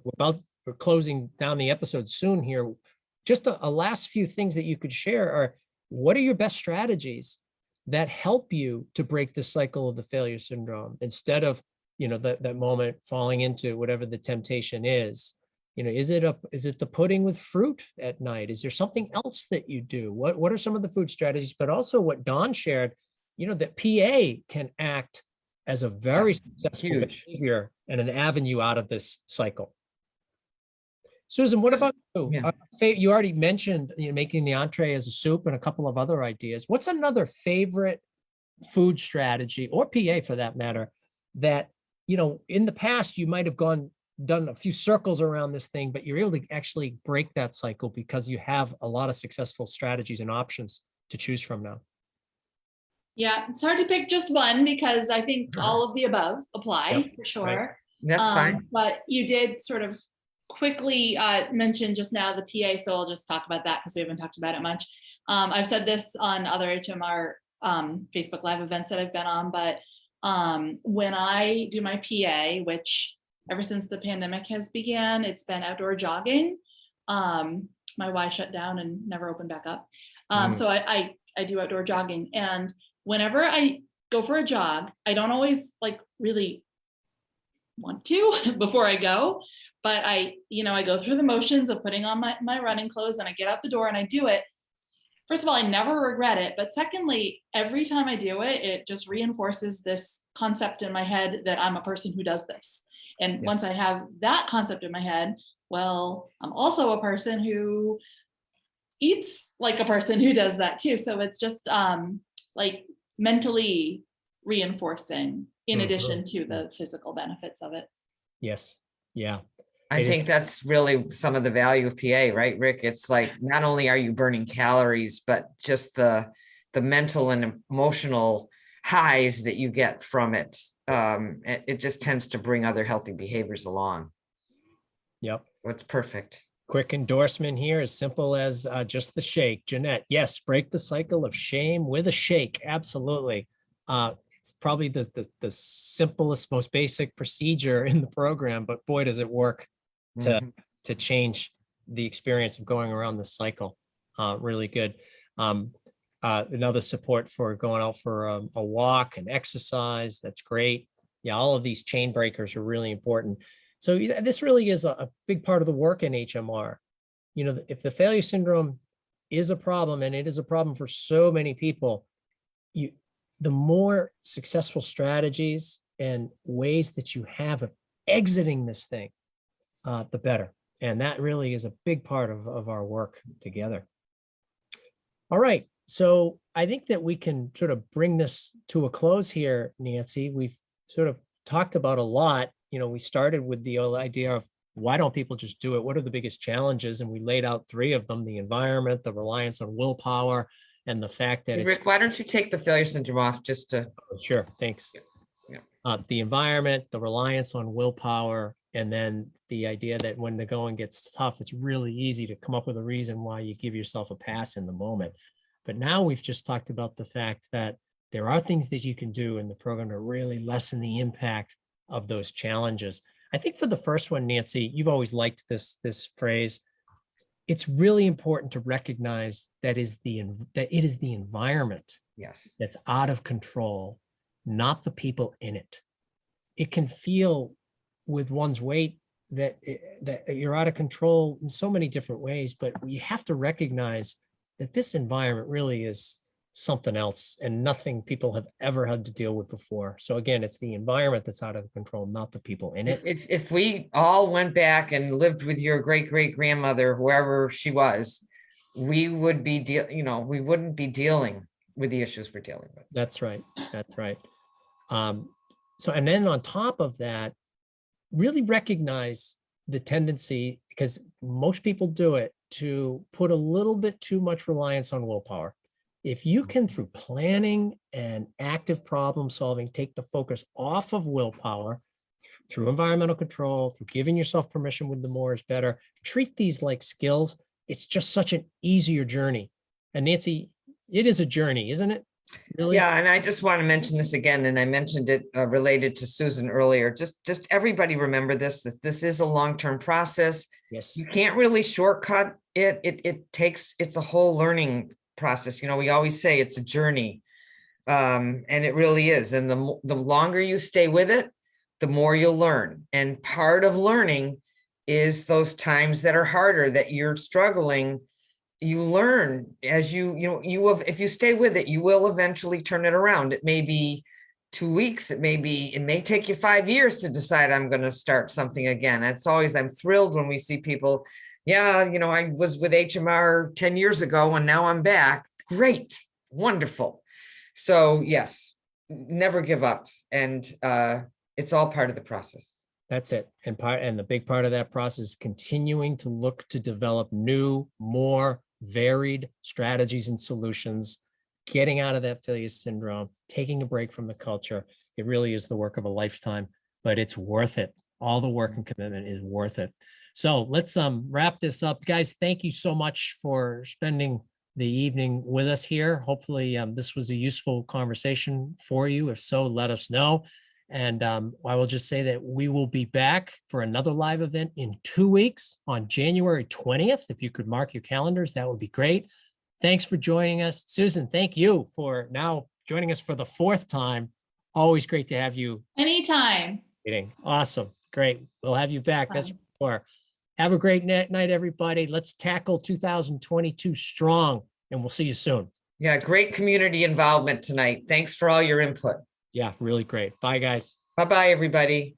closing down the episode soon here, just a last few things that you could share are, what are your best strategies that help you to break the cycle of the failure syndrome instead of, that moment falling into whatever the temptation is? Is it the pudding with fruit at night? Is there something else that you do? What are some of the food strategies, but also what Don shared, that PA can act as a very successful behavior and an avenue out of this cycle. Susan, what about you? Yeah. You already mentioned making the entree as a soup and a couple of other ideas. What's another favorite food strategy, or PA for that matter, that, in the past you might have done a few circles around this thing, but you're able to actually break that cycle because you have a lot of successful strategies and options to choose from now? Yeah, it's hard to pick just one because I think all of the above apply for sure. Right. That's fine. But you did sort of quickly mention just now the PA, so I'll just talk about that because we haven't talked about it much. I've said this on other HMR Facebook Live events that I've been on, but when I do my PA, which ever since the pandemic has began, it's been outdoor jogging. My Y shut down and never opened back up. So I do outdoor jogging, and whenever I go for a jog, I don't always really want to before I go, but I go through the motions of putting on my running clothes, and I get out the door and I do it. First of all, I never regret it. But secondly, every time I do it, it just reinforces this concept in my head that I'm a person who does this. And once I have that concept in my head, well, I'm also a person who eats like a person who does that too. So it's just mentally reinforcing in addition to the physical benefits of it. Yes. Yeah. I think that's really some of the value of PA, right, Rick? It's like, not only are you burning calories, but just the mental and emotional highs that you get from it. It just tends to bring other healthy behaviors along. Yep. It's perfect. Quick endorsement here, as simple as just the shake. Jeanette, yes, break the cycle of shame with a shake. Absolutely. It's probably the simplest, most basic procedure in the program, but boy, does it work to change the experience of going around the cycle. Really good. Another support for going out for a walk and exercise. That's great. Yeah, all of these chain breakers are really important. So this really is a big part of the work in HMR. If the failure syndrome is a problem, and it is a problem for so many people, the more successful strategies and ways that you have of exiting this thing, the better. And that really is a big part of our work together. All right. So I think that we can sort of bring this to a close here, Nancy. We've sort of talked about a lot. We started with the idea of, why don't people just do it? What are the biggest challenges? And we laid out 3 of them: the environment, the reliance on willpower, and the fact that Rick, why don't you take the failure syndrome off just to... Sure, thanks. Yeah. The environment, the reliance on willpower, and then the idea that when the going gets tough, it's really easy to come up with a reason why you give yourself a pass in the moment. But now we've just talked about the fact that there are things that you can do in the program to really lessen the impact of those challenges. I think for the first one, Nancy, you've always liked this phrase. It's really important to recognize that it is the environment that's out of control, not the people in it. It can feel with one's weight that you're out of control in so many different ways, but you have to recognize that this environment really is something else and nothing people have ever had to deal with before. So again, it's the environment that's out of control, not the people in it. If we all went back and lived with your great-great-grandmother, whoever she was, we would be we wouldn't be dealing with the issues we're dealing with. That's right. That's right. So, and then on top of that, really recognize the tendency, because most people do it, to put a little bit too much reliance on willpower. If you can, through planning and active problem solving, take the focus off of willpower through environmental control, through giving yourself permission with the more is better, treat these like skills. It's just such an easier journey. And Nancy, it is a journey, isn't it? Really? Yeah, and I just want to mention this again, and I mentioned it related to Susan earlier. Just everybody remember this, that this is a long-term process. Yes. You can't really shortcut it. It's a whole learning process. We always say it's a journey, and it really is. And the longer you stay with it, the more you'll learn. And part of learning is those times that are harder, that you're struggling. You learn as if you stay with it, you will eventually turn it around. It may be 2 weeks. It may take you 5 years to decide I'm going to start something again. I'm thrilled when we see people. Yeah, I was with HMR 10 years ago and now I'm back. Great. Wonderful. So yes, never give up. And it's all part of the process. That's it. And the big part of that process is continuing to look to develop new, more varied strategies and solutions, getting out of that failure syndrome, taking a break from the culture. It really is the work of a lifetime, but it's worth it. All the work and commitment is worth it. So let's wrap this up. Guys, thank you so much for spending the evening with us here. Hopefully this was a useful conversation for you. If so, let us know. And I will just say that we will be back for another live event in 2 weeks on January 20th. If you could mark your calendars, that would be great. Thanks for joining us. Susan, thank you for now joining us for the 4th time. Always great to have you. Anytime. Awesome. Great. We'll have you back. That's for sure. Have a great night, everybody. Let's tackle 2022 strong, and we'll see you soon. Yeah, great community involvement tonight. Thanks for all your input. Yeah, really great. Bye, guys. Bye-bye, everybody.